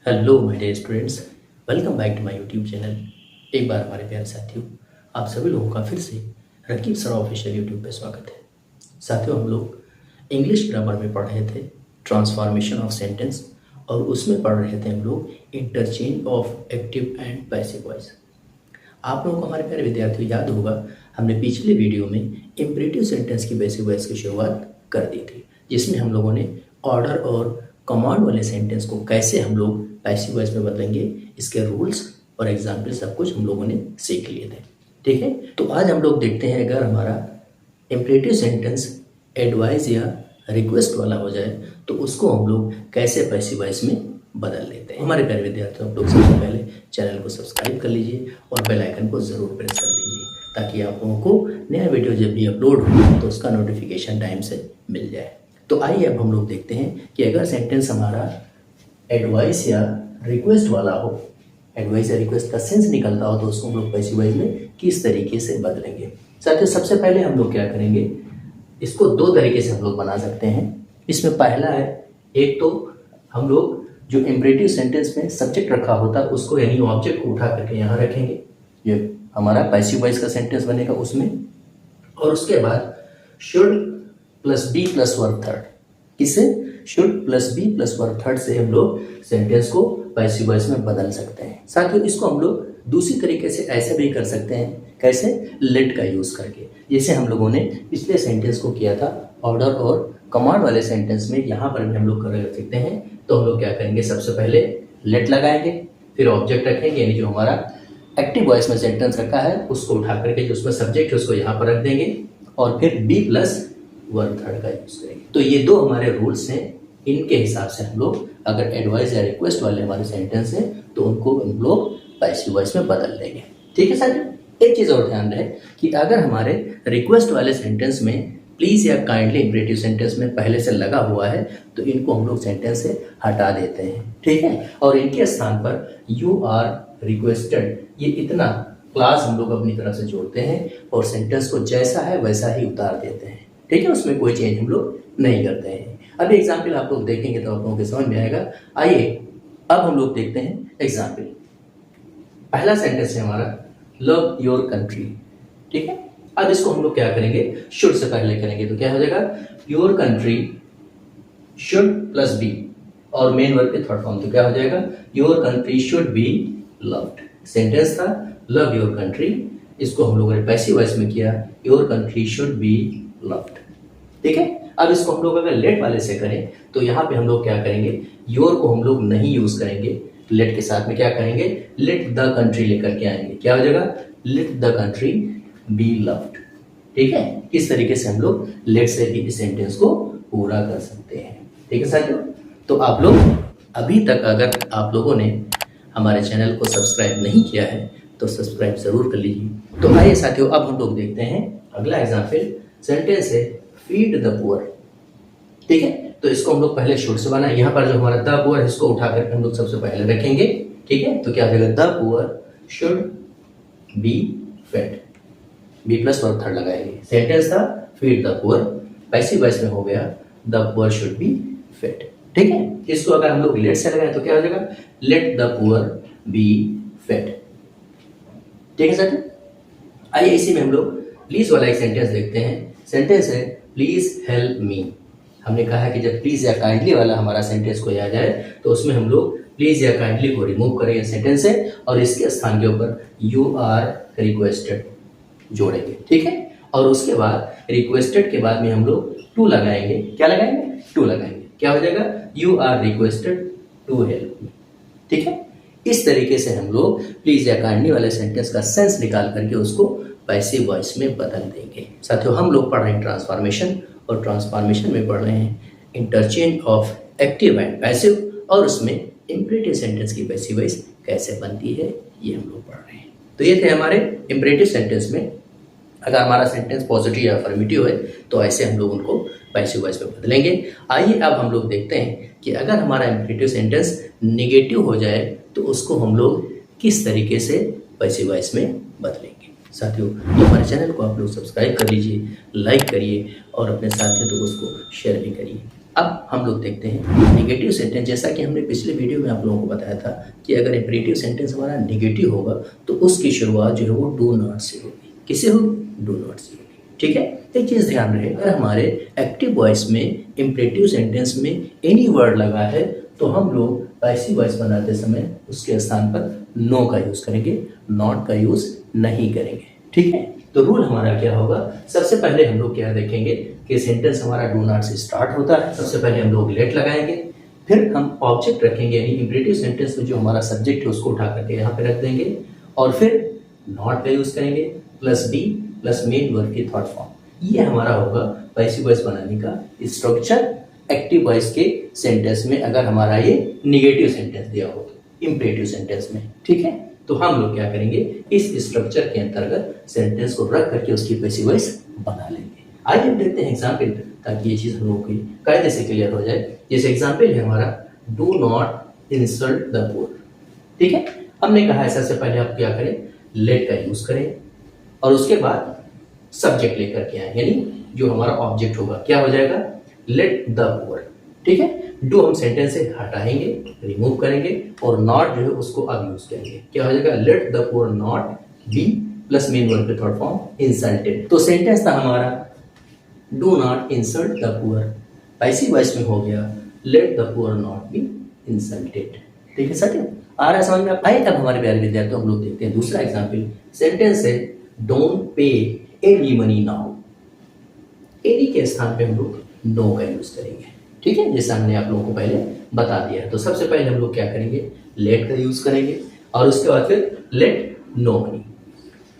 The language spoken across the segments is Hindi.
Hello my dear students, welcome back to my YouTube channel. एक बार हमारे प्यारे साथियों, आप सभी लोगों का फिर से रकीब सर ऑफिशियल यूट्यूब पे स्वागत है। साथियों, हम लोग इंग्लिश ग्रामर में पढ़ रहे थे ट्रांसफॉर्मेशन ऑफ सेंटेंस, और उसमें पढ़ रहे थे हम लोग interchange of active and passive voice. आप लोगों को हमारे प्यारे विद्यार्थियों याद होगा, हमने पिछले वीडियो में इम्परेटिव सेंटेंस की पैसिव वॉइस की शुरुआत कर दी थी, जिसमें हम लोगों ने ऑर्डर और कमांड वाले सेंटेंस को कैसे हम लोग पैसिव वॉइस में बदलेंगे, इसके रूल्स और एग्जाम्पल सब कुछ हम लोगों ने सीख लिए थे। ठीक है, तो आज हम लोग देखते हैं, अगर हमारा इम्परेटिव सेंटेंस एडवाइस या रिक्वेस्ट वाला हो जाए तो उसको हम लोग कैसे पैसिव वॉइस में बदल लेते हैं। हमारे प्यारे विद्यार्थियों, आप लोग सबसे पहले चैनल को सब्सक्राइब कर लीजिए और बेल आइकन को ज़रूर प्रेस कर दीजिए, ताकि आप लोगों को नया वीडियो जब भी अपलोड हो तो उसका नोटिफिकेशन टाइम से मिल जाए। तो आइए अब हम लोग देखते हैं कि अगर सेंटेंस हमारा एडवाइस या रिक्वेस्ट वाला हो, एडवाइस या रिक्वेस्ट का सेंस निकलता हो, तो उसको हम लोग पैसिव वॉइस में किस तरीके से बदलेंगे। साथियों, सबसे पहले हम लोग क्या करेंगे, इसको दो तरीके से हम लोग बना सकते हैं। इसमें पहला है, एक तो हम लोग जो इम्परेटिव सेंटेंस में सब्जेक्ट रखा होता है उसको, यानी ऑब्जेक्ट को उठा करके यहाँ रखेंगे, ये हमारा पैसिव वॉइस का सेंटेंस बनेगा उसमें। और उसके बाद should plus be plus verb third, किससे? Should plus be plus verb third से हम लोग सेंटेंस को पैसिव वॉइस में बदल सकते हैं। साथियों, इसको हम लोग दूसरी तरीके से ऐसे भी कर सकते हैं, कैसे? लेट का यूज करके, जैसे हम लोगों ने पिछले सेंटेंस को किया था ऑर्डर और कमांड वाले सेंटेंस में। यहाँ पर भी हम लोग कर सकते हैं। तो हम लोग क्या करेंगे, सबसे पहले लेट लगाएंगे, फिर ऑब्जेक्ट रखेंगे, यानी जो हमारा एक्टिव वॉइस में सेंटेंस रखा है उसको उठा करके जो उसमें सब्जेक्ट है उसको यहाँ पर रख देंगे, और फिर बी प्लस वर्ब थर्ड का यूज करेंगे। तो ये दो हमारे रूल्स हैं, इनके हिसाब से हम लोग अगर एडवाइस या रिक्वेस्ट वाले हमारे सेंटेंस हैं तो उनको हम लोग पैसिव वॉइस में बदल देंगे। ठीक है साथियों, एक चीज और ध्यान रहे कि अगर हमारे रिक्वेस्ट वाले सेंटेंस में प्लीज या काइंडली इम्परेटिव सेंटेंस में पहले से लगा हुआ है तो इनको हम लोग सेंटेंस से हटा देते हैं। ठीक है, और इनके स्थान पर यू आर रिक्वेस्टेड, ये इतना क्लास हम लोग अपनी तरफ से जोड़ते हैं और सेंटेंस को जैसा है वैसा ही उतार देते हैं। ठीक है, उसमें कोई चेंज हम लोग नहीं करते हैं। अब एग्जाम्पल आप लोग देखेंगे तो आप लोगों के समझ में आएगा। आइए अब हम लोग देखते हैं एग्जाम्पल। पहला सेंटेंस है हमारा लव योर कंट्री। ठीक है, अब इसको हम लोग क्या करेंगे, शुड से पहले करेंगे, तो क्या हो जाएगा, your country should plus be, और मेन वर्ब के थर्ड फॉर्म, तो क्या हो जाएगा, your country should be loved. Sentence था लव योर कंट्री, इसको हम लोगों ने पैसिव वॉइस में किया, your country should be loved. ठीक है, अब इसको हम लोग अगर लेट वाले से करें तो यहाँ पे हम लोग क्या करेंगे, योर को हम लोग नहीं यूज करेंगे, लेट के साथ में क्या करेंगे, लेट द कंट्री लेकर के आएंगे। क्या हो जाएगा, let the country B loved. ठीक है, इस तरीके से हम लोग लेट से भी इस सेंटेंस को पूरा कर सकते हैं। ठीक है साथियों, तो आप लोग अभी तक अगर आप लोगों ने हमारे चैनल को सब्सक्राइब नहीं किया है तो सब्सक्राइब जरूर कर लीजिए। तो आइए साथियों, अब हम लोग देखते हैं अगला एग्जाम्पल। सेंटेंस है फीड द पुअर। ठीक है, तो इसको हम लोग पहले शुड से बनाए, यहाँ पर जो हमारा द पुअर है इसको उठा करके हम लोग सबसे पहले रखेंगे। ठीक है, तो क्या हो जाएगा, the poor should be fed, be plus verb third लगाएंगे। सेंटेंस था feed the poor, passive voice में हो गया the poor should be fed. ठीक है, इसको अगर हम लोग लेट से लगाए तो क्या हो जाएगा, let the poor B fed. ठीक है सर, आइए इसी में हम लोग प्लीज वाला एक सेंटेंस देखते हैं। सेंटेंस है प्लीज हेल्प मी। हमने कहा है कि जब प्लीज या काइंडली वाला हमारा सेंटेंस कोई आ जाए तो उसमें हम लोग प्लीज या काइंडली को रिमूव करेंगे सेंटेंस से, और इसके स्थान के ऊपर यू आर रिक्वेस्टेड जोड़ेंगे। ठीक है, और उसके बाद रिक्वेस्टेड के बाद में हम लोग टू लगाएंगे। क्या लगाएंगे, टू लगाएंगे। क्या हो जाएगा, you are requested to help me. ठीक है, इस तरीके से हम लोग प्लीज या काइंडली वाले सेंटेंस का सेंस निकाल करके उसको पैसिव वॉइस में बदल देंगे। साथियों, हम लोग पढ़ रहे हैं ट्रांसफॉर्मेशन, और ट्रांसफॉर्मेशन में पढ़ रहे हैं interchange of active and passive, और उसमें इम्परेटिव सेंटेंस की पैसिव वॉइस कैसे बनती है ये हम लोग पढ़ रहे हैं। तो ये थे हमारे इम्परेटिव सेंटेंस में अगर हमारा सेंटेंस पॉजिटिव या अफर्मेटिव है तो ऐसे हम लोग उनको पैसिव वॉइस में बदलेंगे। आइए अब हम लोग देखते हैं कि अगर हमारा इम्परेटिव सेंटेंस निगेटिव हो जाए तो उसको हम लोग किस तरीके से पैसिव वॉइस में बदलेंगे। साथियों, तो हमारे चैनल को आप लोग सब्सक्राइब कर लीजिए, लाइक करिए और अपने साथियों को उसको शेयर भी करिए। अब हम लोग देखते हैं नेगेटिव सेंटेंस। जैसा कि हमने पिछले वीडियो में आप लोगों को बताया था कि अगर इंपरेटिव सेंटेंस हमारा नेगेटिव होगा तो उसकी शुरुआत जो है वो डू नॉट से होगी। किससे होगी? डू नॉट से होगी। ठीक है, एक चीज़ ध्यान रहे, अगर हमारे एक्टिव वॉइस में इंपरेटिव सेंटेंस में एनी वर्ड लगा है तो हम लोग पैसिव वॉइस बनाते समय उसके स्थान पर नो का यूज़ करेंगे, नॉट का यूज़ नहीं करेंगे। ठीक है, तो रूल हमारा क्या होगा? सबसे पहले हम लोग क्या देखेंगे कि सेंटेंस हमारा डू नॉट से स्टार्ट होता है। सबसे पहले हम लोग लेट लगाएंगे, फिर हम ऑब्जेक्ट रखेंगे, यानी इंपरेटिव सेंटेंस में जो हमारा सब्जेक्ट है उसको उठा करके यहाँ पे रख देंगे और फिर नॉट का यूज़ करेंगे plus be plus main verb की थर्ड फॉर्म। ये हमारा होगा पैसिव वॉइस बनाने का स्ट्रक्चर एक्टिव वॉइस के सेंटेंस में, अगर हमारा ये नेगेटिव सेंटेंस दिया हो इंपरेटिव सेंटेंस में। ठीक है, तो हम लोग क्या करेंगे, इस स्ट्रक्चर के अंतर्गत सेंटेंस को रख करके उसकी पैसिव वॉइस बना लेंगे। आइए हम देखते हैं एग्जाम्पल, ताकि ये चीज़ हम लोगों की कायदे से क्लियर हो जाए। जैसे एग्जाम्पल है हमारा do not insult the poor. ठीक है, हमने कहा है सबसे पहले आप क्या करें, लेट का यूज करें और उसके बाद सब्जेक्ट लेकर के आए, यानी जो हमारा ऑब्जेक्ट होगा क्या हो जाएगा, लेट द पुअर। ठीक है, डू हम सेंटेंस से हटाएंगे, रिमूव करेंगे और नॉट जो है उसको अब यूज करेंगे। क्या हो जाएगा, let the poor not be plus main verb के थर्ड फॉर्म इंसल्टेड। तो सेंटेंस था हमारा do not insult the poor, passive voice में हो गया let the poor not be insulted. ठीक है साथियों, आ रहा है समझ में? आइए अब हमारे प्यारे विद्यार्थियों हम लोग देखते हैं दूसरा एग्जाम्पल। सेंटेंस है don't pay any money now. Any के स्थान पे हम लोग नो का यूज करेंगे। ठीक है, जैसा हमने आप लोगों को पहले बता दिया है। तो सबसे पहले हम लोग क्या करेंगे, लेट का यूज करेंगे और उसके बाद फिर let no money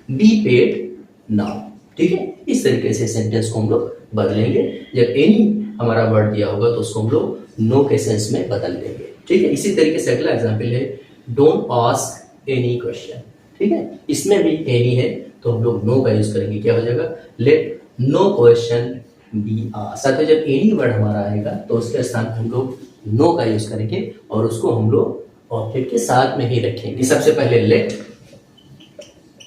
be paid now. ठीक है, इस तरीके से सेंटेंस को हम लोग बदलेंगे। जब एनी हमारा वर्ड दिया होगा तो उसको हम लोग नो के सेंस में बदल देंगे। ठीक है, इसी तरीके से अगला एग्जाम्पल है डोंट आस्क एनी क्वेश्चन। ठीक है, इसमें भी एनी है तो हम लोग नो का यूज करेंगे। क्या हो जाएगा, let no question be asked. साथ में जब एनी वर्ड हमारा आएगा तो उसके स्थान पर हम लोग नो का यूज करेंगे और उसको हम लोग ऑब्जेक्ट के साथ में ही रखेंगे। सबसे पहले let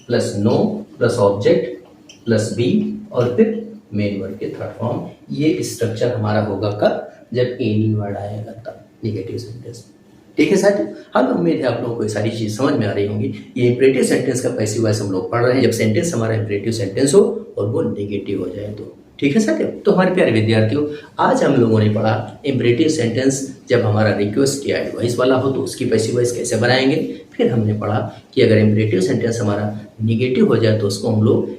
plus no plus object plus be और फिर मेन वर्ड के थर्ड फॉर्म। ये स्ट्रक्चर हमारा होगा कब, जब एनी वर्ड आएगा तब नेगेटिव सेंटेंस। ठीक है साथियों, हम उम्मीद है आप लोगों को ये सारी चीज समझ में आ रही होंगी। ये इंपरेटिव सेंटेंस का पैसिव वॉइस हम लोग पढ़ रहे हैं जब सेंटेंस हमारा इंपरेटिव सेंटेंस हो और वो नेगेटिव हो जाए तो। ठीक है साथियों, तो हमारे प्यारे विद्यार्थियों आज हम लोगों ने पढ़ा इंपरेटिव सेंटेंस जब हमारा रिक्वेस्ट या एडवाइस वाला हो तो उसकी पैसिव वॉइस कैसे बनाएंगे। फिर हमने पढ़ा कि अगर इंपरेटिव सेंटेंस हमारा नेगेटिव हो जाए तो उसको हम लोग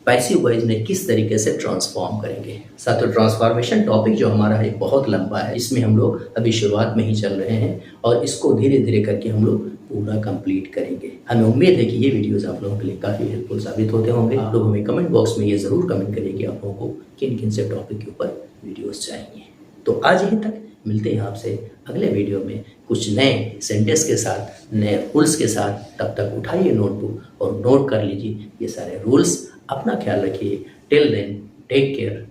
पैसिव वॉइस में किस तरीके से ट्रांसफॉर्म करेंगे। साथियों, ट्रांसफॉर्मेशन टॉपिक जो हमारा है बहुत लंबा है, इसमें हम लोग अभी शुरुआत में ही चल रहे हैं और इसको धीरे धीरे करके हम लोग पूरा कंप्लीट करेंगे। हमें उम्मीद है कि ये वीडियोस आप लोगों के लिए काफ़ी हेल्पफुल साबित होते होंगे। आप लोग हमें कमेंट बॉक्स में ये ज़रूर कमेंट करिए कि आप लोगों को किन किन से टॉपिक के ऊपर वीडियोज़ चाहिए। तो आज यहीं तक, मिलते हैं आपसे अगले वीडियो में कुछ नए सेंटेंस के साथ, नए रूल्स के साथ। तब तक उठाइए नोटबुक और नोट कर लीजिए ये सारे रूल्स। अपना ख्याल रखिए। Till then take care.